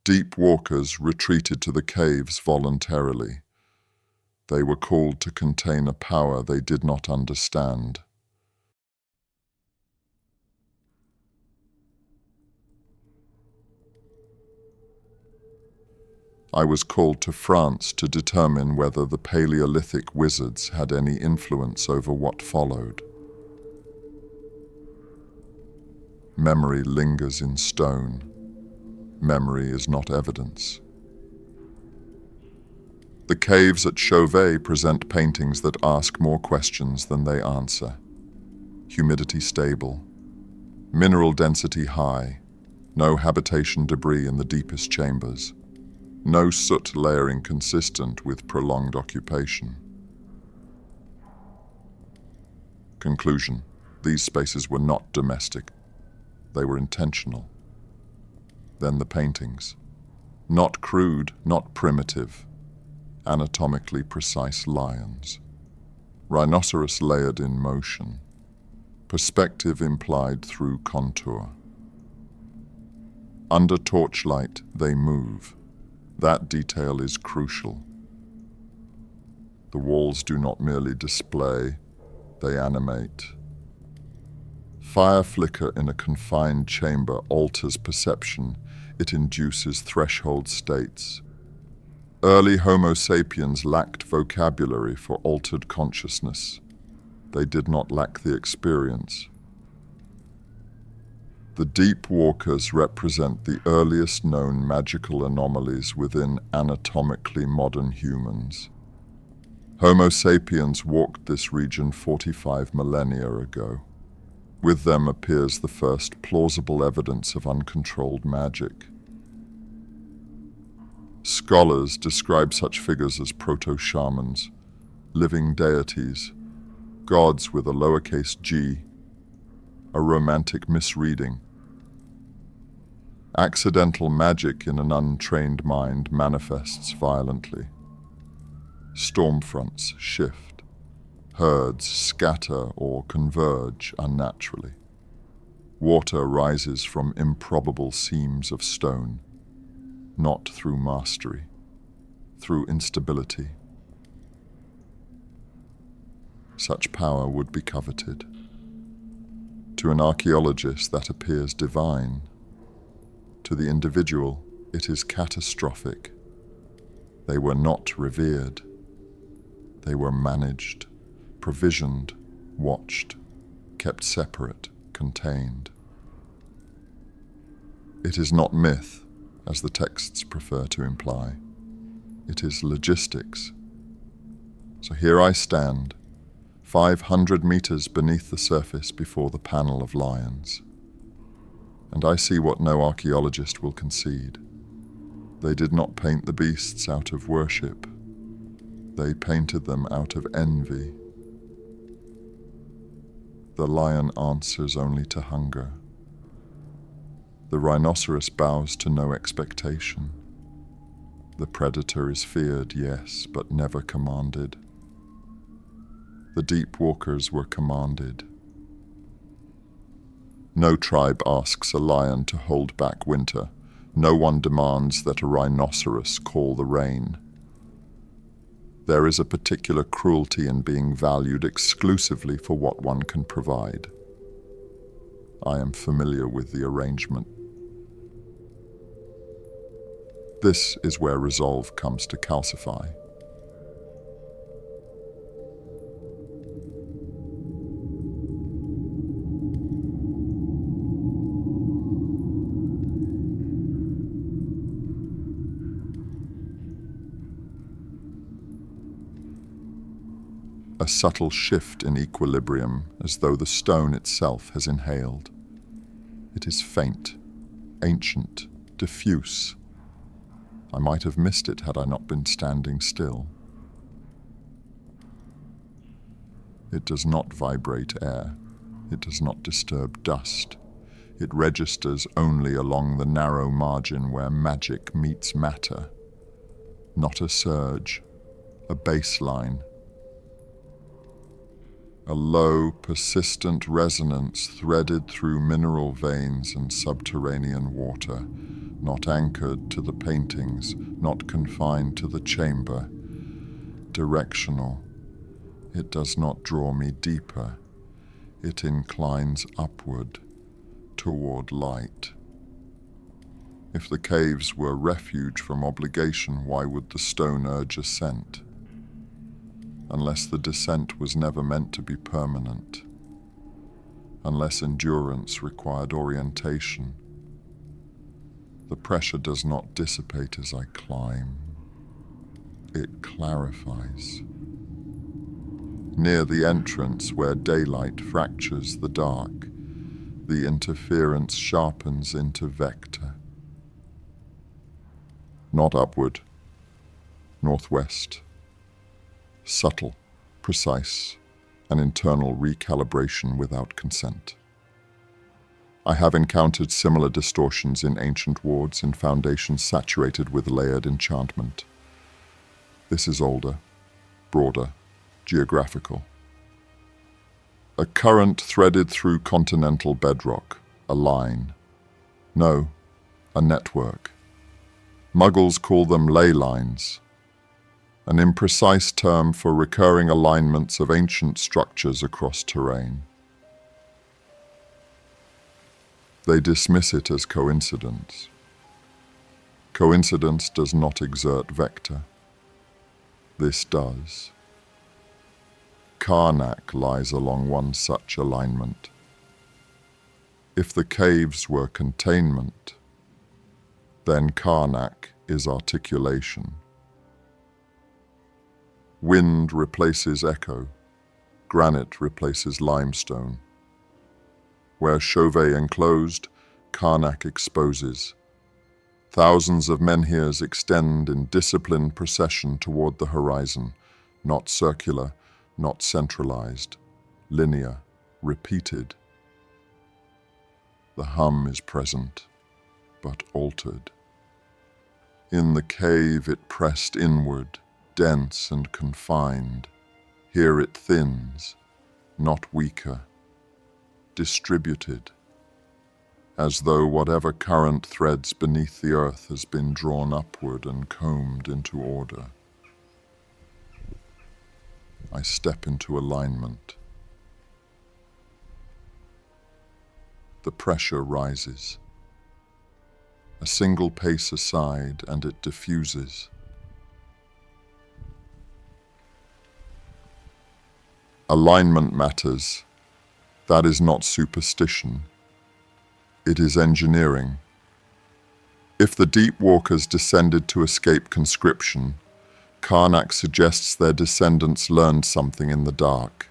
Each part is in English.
Deepwalkers retreated to the caves voluntarily. They were called to contain a power they did not understand. I was called to France to determine whether the Paleolithic wizards had any influence over what followed. Memory lingers in stone. Memory is not evidence. The caves at Chauvet present paintings that ask more questions than they answer. Humidity stable. Mineral density high. No habitation debris in the deepest chambers. No soot layering consistent with prolonged occupation. Conclusion: these spaces were not domestic. They were intentional. Then the paintings. Not crude, not primitive. Anatomically precise lions. Rhinoceros layered in motion. Perspective implied through contour. Under torchlight, they move. That detail is crucial. The walls do not merely display, they animate. Fire flicker in a confined chamber alters perception. It induces threshold states. Early Homo sapiens lacked vocabulary for altered consciousness. They did not lack the experience. The Deepwalkers represent the earliest known magical anomalies within anatomically modern humans. Homo sapiens walked this region 45 millennia ago. With them appears the first plausible evidence of uncontrolled magic. Scholars describe such figures as proto-shamans, living deities, gods with a lowercase g, a romantic misreading. Accidental magic in an untrained mind manifests violently. Stormfronts shift. Herds scatter or converge unnaturally. Water rises from improbable seams of stone, not through mastery, through instability. Such power would be coveted. To an archaeologist, that appears divine. To the individual, it is catastrophic. They were not revered. They were managed, provisioned, watched, kept separate, contained. It is not myth, as the texts prefer to imply. It is logistics. So here I stand, 500 meters beneath the surface before the panel of lions. And I see what no archaeologist will concede. They did not paint the beasts out of worship. They painted them out of envy. The lion answers only to hunger. The rhinoceros bows to no expectation. The predator is feared, yes, but never commanded. The Deepwalkers were commanded. No tribe asks a lion to hold back winter. No one demands that a rhinoceros call the rain. There is a particular cruelty in being valued exclusively for what one can provide. I am familiar with the arrangement. This is where resolve comes to calcify. A subtle shift in equilibrium, as though the stone itself has inhaled. It is faint, ancient, diffuse. I might have missed it had I not been standing still. It does not vibrate air. It does not disturb dust. It registers only along the narrow margin where magic meets matter. Not a surge, a baseline. A low, persistent resonance threaded through mineral veins and subterranean water, not anchored to the paintings, not confined to the chamber. Directional. It does not draw me deeper. It inclines upward, toward light. If the caves were refuge from obligation, why would the stone urge ascent? Unless the descent was never meant to be permanent. Unless endurance required orientation. The pressure does not dissipate as I climb. It clarifies. Near the entrance, where daylight fractures the dark, the interference sharpens into vector. Not upward, northwest. Subtle, precise, an internal recalibration without consent. I have encountered similar distortions in ancient wards in foundations saturated with layered enchantment. This is older, broader, geographical. A current threaded through continental bedrock, a line. No, a network. Muggles call them ley lines, an imprecise term for recurring alignments of ancient structures across terrain. They dismiss it as coincidence. Coincidence does not exert vector. This does. Carnac lies along one such alignment. If the caves were containment, then Carnac is articulation. Wind replaces echo, granite replaces limestone. Where Chauvet enclosed, Carnac exposes. Thousands of menhirs extend in disciplined procession toward the horizon, not circular, not centralized, linear, repeated. The hum is present, but altered. In the cave it pressed inward, dense and confined. Here it thins, not weaker, distributed, as though whatever current threads beneath the earth has been drawn upward and combed into order. I step into alignment. The pressure rises. A single pace aside, and it diffuses. Alignment matters. That is not superstition. It is engineering. If the Deepwalkers descended to escape conscription, Carnac suggests their descendants learned something in the dark.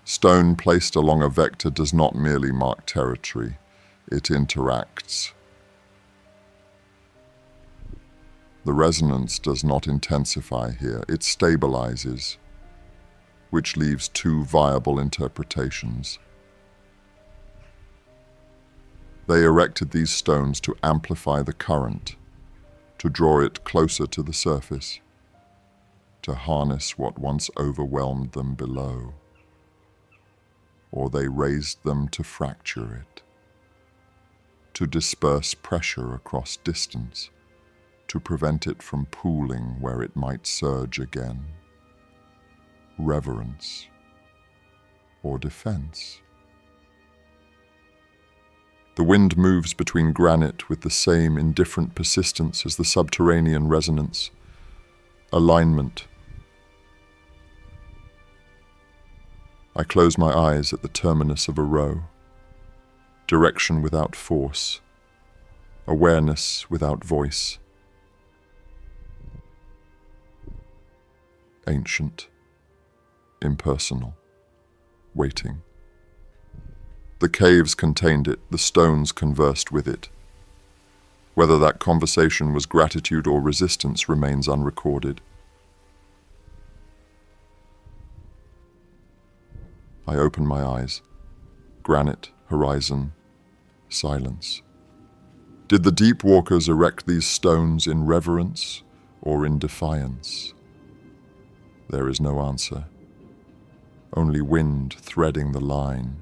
Stone placed along a vector does not merely mark territory, it interacts. The resonance does not intensify here, it stabilizes, which leaves two viable interpretations. They erected these stones to amplify the current, to draw it closer to the surface, to harness what once overwhelmed them below. Or they raised them to fracture it, to disperse pressure across distance, to prevent it from pooling where it might surge again. Reverence or defense. The wind moves between granite with the same indifferent persistence as the subterranean resonance. Alignment. I close my eyes at the terminus of a row. Direction without force. Awareness without voice. Ancient. Impersonal. Waiting. The caves contained it, the stones conversed with it. Whether that conversation was gratitude or resistance remains unrecorded. I open my eyes. Granite, horizon, silence. Did the Deepwalkers erect these stones in reverence or in defiance? There is no answer. Only wind threading the line.